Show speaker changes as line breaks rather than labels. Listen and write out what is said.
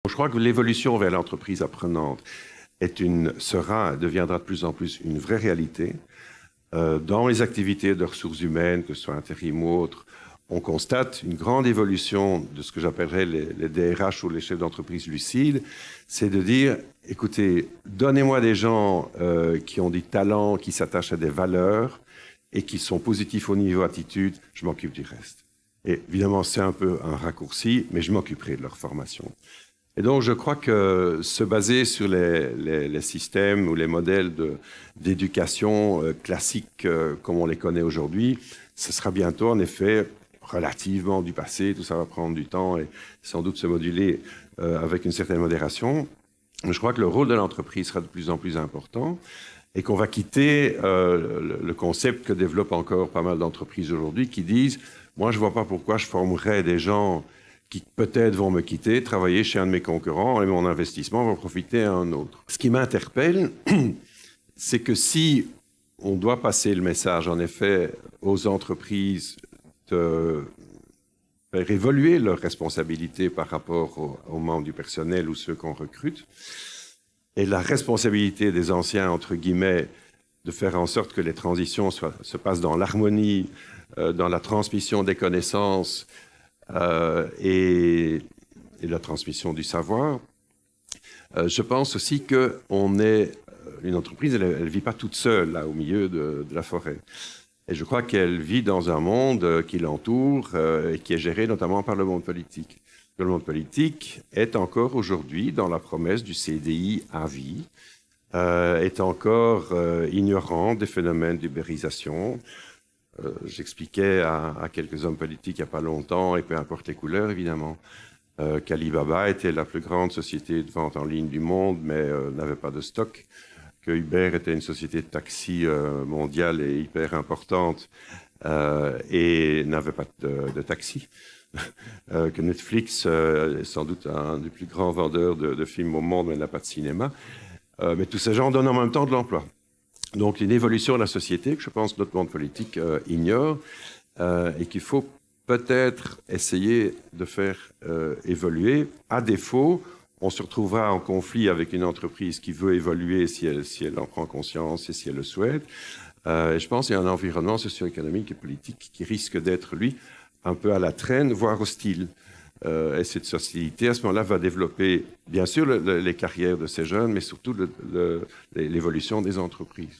Je crois que l'évolution vers l'entreprise apprenante deviendra de plus en plus une vraie réalité. Dans les activités de ressources humaines, que ce soit intérim ou autre, on constate une grande évolution de ce que j'appellerais les DRH ou les chefs d'entreprise lucides. C'est de dire, écoutez, donnez-moi des gens qui ont du talent, qui s'attachent à des valeurs et qui sont positifs au niveau attitude, je m'occupe du reste. Et évidemment, c'est un peu un raccourci, mais je m'occuperai de leur formation. Et donc, je crois que se baser sur les systèmes ou les modèles d'éducation classiques comme on les connaît aujourd'hui, ce sera bientôt, en effet, relativement du passé. Tout ça va prendre du temps et sans doute se moduler avec une certaine modération. Je crois que le rôle de l'entreprise sera de plus en plus important et qu'on va quitter le concept que développent encore pas mal d'entreprises aujourd'hui qui disent « Moi, je ne vois pas pourquoi je formerais des gens qui peut-être vont me quitter, travailler chez un de mes concurrents et mon investissement va profiter à un autre. » Ce qui m'interpelle, c'est que si on doit passer le message, en effet, aux entreprises de faire évoluer leurs responsabilités par rapport aux membres du personnel ou ceux qu'on recrute, et la responsabilité des anciens, entre guillemets, de faire en sorte que les transitions se passent dans l'harmonie, dans la transmission des connaissances, et la transmission du savoir. Je pense aussi qu'on est une entreprise, elle ne vit pas toute seule là au milieu de la forêt. Et je crois qu'elle vit dans un monde qui l'entoure et qui est géré notamment par le monde politique. Le monde politique est encore aujourd'hui dans la promesse du CDI à vie, est encore ignorant des phénomènes d'ubérisation. J'expliquais à quelques hommes politiques il n'y a pas longtemps, et peu importe les couleurs évidemment, qu'Alibaba était la plus grande société de vente en ligne du monde, mais n'avait pas de stock, que Uber était une société de taxi mondiale et hyper importante et n'avait pas de taxi, que Netflix est sans doute un des plus grands vendeurs de films au monde, mais n'a pas de cinéma. Mais tous ces gens donnent en même temps de l'emploi. Donc, une évolution de la société que je pense que notre monde politique ignore et qu'il faut peut-être essayer de faire évoluer. À défaut, on se retrouvera en conflit avec une entreprise qui veut évoluer si elle en prend conscience et si elle le souhaite. Et je pense qu'il y a un environnement socio-économique et politique qui risque d'être, lui, un peu à la traîne, voire hostile. Et cette hostilité, à ce moment-là, va développer, bien sûr, les carrières de ces jeunes, mais surtout l'évolution des entreprises.